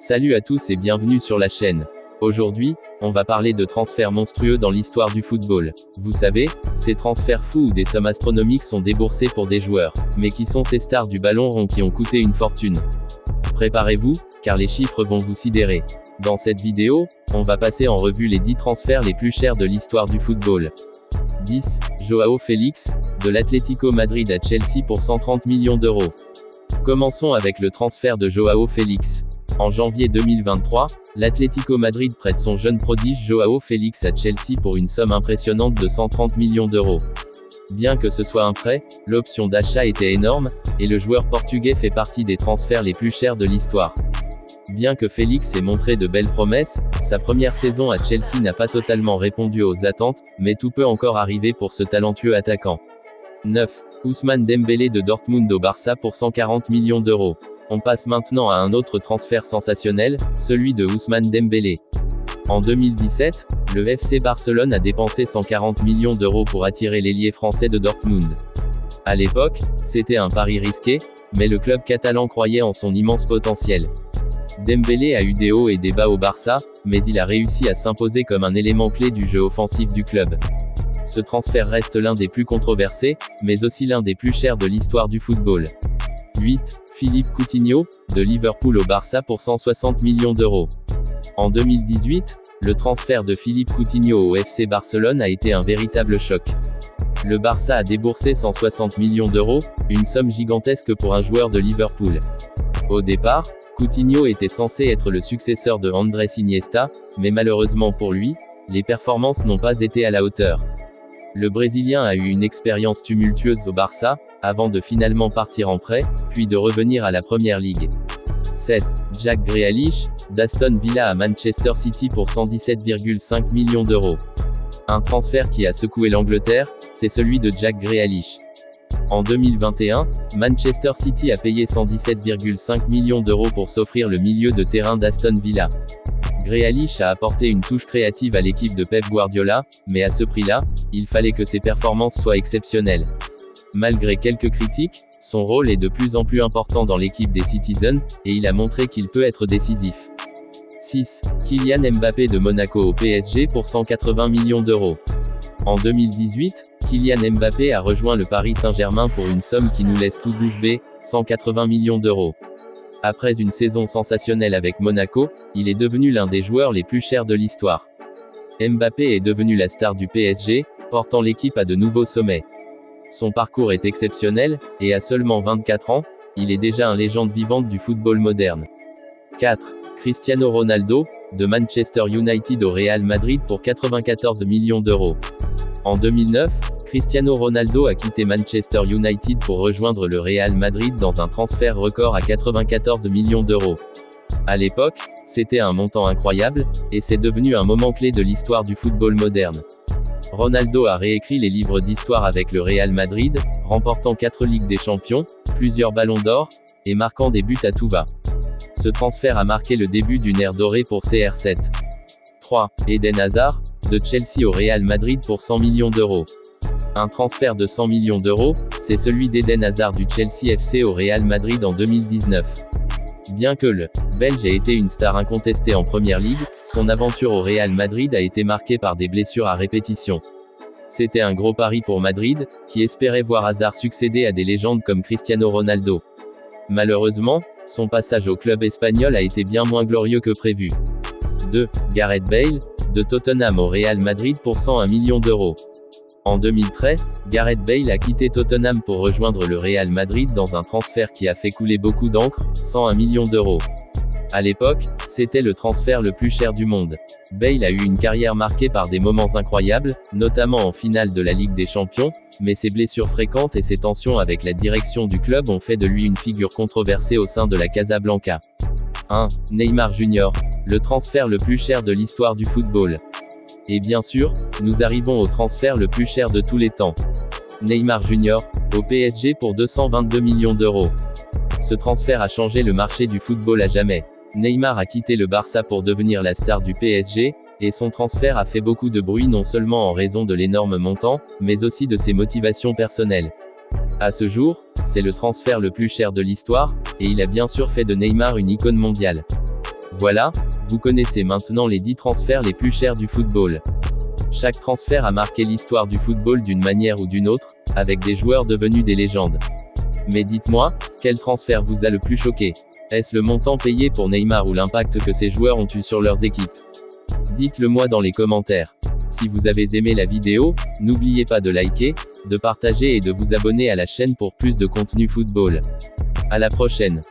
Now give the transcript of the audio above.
Salut à tous et bienvenue sur la chaîne. Aujourd'hui, on va parler de transferts monstrueux dans l'histoire du football. Vous savez, ces transferts fous où des sommes astronomiques sont déboursées pour des joueurs. Mais qui sont ces stars du ballon rond qui ont coûté une fortune? Préparez-vous, car les chiffres vont vous sidérer. Dans cette vidéo, on va passer en revue les 10 transferts les plus chers de l'histoire du football. 10. Joao Félix, de l'Atlético Madrid à Chelsea pour 130 millions d'euros. Commençons avec le transfert de Joao Félix. En janvier 2023, l'Atlético Madrid prête son jeune prodige Joao Félix à Chelsea pour une somme impressionnante de 130 millions d'euros. Bien que ce soit un prêt, l'option d'achat était énorme, et le joueur portugais fait partie des transferts les plus chers de l'histoire. Bien que Félix ait montré de belles promesses, sa première saison à Chelsea n'a pas totalement répondu aux attentes, mais tout peut encore arriver pour ce talentueux attaquant. 9. Ousmane Dembélé de Dortmund au Barça pour 140 millions d'euros. On passe maintenant à un autre transfert sensationnel, celui de Ousmane Dembélé. En 2017, le FC Barcelone a dépensé 140 millions d'euros pour attirer l'ailier français de Dortmund. À l'époque, c'était un pari risqué, mais le club catalan croyait en son immense potentiel. Dembélé a eu des hauts et des bas au Barça, mais il a réussi à s'imposer comme un élément clé du jeu offensif du club. Ce transfert reste l'un des plus controversés, mais aussi l'un des plus chers de l'histoire du football. 8. Philippe Coutinho, de Liverpool au Barça pour 160 millions d'euros. En 2018, le transfert de Philippe Coutinho au FC Barcelone a été un véritable choc. Le Barça a déboursé 160 millions d'euros, une somme gigantesque pour un joueur de Liverpool. Au départ, Coutinho était censé être le successeur de Andrés Iniesta, mais malheureusement pour lui, les performances n'ont pas été à la hauteur. Le Brésilien a eu une expérience tumultueuse au Barça, avant de finalement partir en prêt, puis de revenir à la Première Ligue. 7. Jack Grealish, d'Aston Villa à Manchester City pour 117,5 millions d'euros. Un transfert qui a secoué l'Angleterre, c'est celui de Jack Grealish. En 2021, Manchester City a payé 117,5 millions d'euros pour s'offrir le milieu de terrain d'Aston Villa. Grealish a apporté une touche créative à l'équipe de Pep Guardiola, mais à ce prix-là, il fallait que ses performances soient exceptionnelles. Malgré quelques critiques, son rôle est de plus en plus important dans l'équipe des Citizens, et il a montré qu'il peut être décisif. 6. Kylian Mbappé de Monaco au PSG pour 180 millions d'euros. En 2018, Kylian Mbappé a rejoint le Paris Saint-Germain pour une somme qui nous laisse tout bouche bée, 180 millions d'euros. Après une saison sensationnelle avec Monaco, il est devenu l'un des joueurs les plus chers de l'histoire. Mbappé est devenu la star du PSG, portant l'équipe à de nouveaux sommets. Son parcours est exceptionnel, et à seulement 24 ans, il est déjà une légende vivante du football moderne. 4. Cristiano Ronaldo, de Manchester United au Real Madrid pour 94 millions d'euros. En 2009, Cristiano Ronaldo a quitté Manchester United pour rejoindre le Real Madrid dans un transfert record à 94 millions d'euros. À l'époque, c'était un montant incroyable, et c'est devenu un moment clé de l'histoire du football moderne. Ronaldo a réécrit les livres d'histoire avec le Real Madrid, remportant 4 Ligues des Champions, plusieurs ballons d'or, et marquant des buts à tout va. Ce transfert a marqué le début d'une ère dorée pour CR7. 3. Eden Hazard, de Chelsea au Real Madrid pour 100 millions d'euros. Un transfert de 100 millions d'euros, c'est celui d'Eden Hazard du Chelsea FC au Real Madrid en 2019. Bien que le Belge ait été une star incontestée en Première Ligue, son aventure au Real Madrid a été marquée par des blessures à répétition. C'était un gros pari pour Madrid, qui espérait voir Hazard succéder à des légendes comme Cristiano Ronaldo. Malheureusement, son passage au club espagnol a été bien moins glorieux que prévu. 2. Gareth Bale, de Tottenham au Real Madrid pour 101 millions d'euros. En 2013, Gareth Bale a quitté Tottenham pour rejoindre le Real Madrid dans un transfert qui a fait couler beaucoup d'encre, 101 millions d'euros. À l'époque, c'était le transfert le plus cher du monde. Bale a eu une carrière marquée par des moments incroyables, notamment en finale de la Ligue des Champions, mais ses blessures fréquentes et ses tensions avec la direction du club ont fait de lui une figure controversée au sein de la Casablanca. 1. Neymar Jr., le transfert le plus cher de l'histoire du football. Et bien sûr, nous arrivons au transfert le plus cher de tous les temps. Neymar Jr., au PSG pour 222 millions d'euros. Ce transfert a changé le marché du football à jamais. Neymar a quitté le Barça pour devenir la star du PSG, et son transfert a fait beaucoup de bruit non seulement en raison de l'énorme montant, mais aussi de ses motivations personnelles. À ce jour, c'est le transfert le plus cher de l'histoire, et il a bien sûr fait de Neymar une icône mondiale. Voilà, vous connaissez maintenant les 10 transferts les plus chers du football. Chaque transfert a marqué l'histoire du football d'une manière ou d'une autre, avec des joueurs devenus des légendes. Mais dites-moi, quel transfert vous a le plus choqué? Est-ce le montant payé pour Neymar ou l'impact que ces joueurs ont eu sur leurs équipes? Dites-le moi dans les commentaires. Si vous avez aimé la vidéo, n'oubliez pas de liker, de partager et de vous abonner à la chaîne pour plus de contenu football. À la prochaine.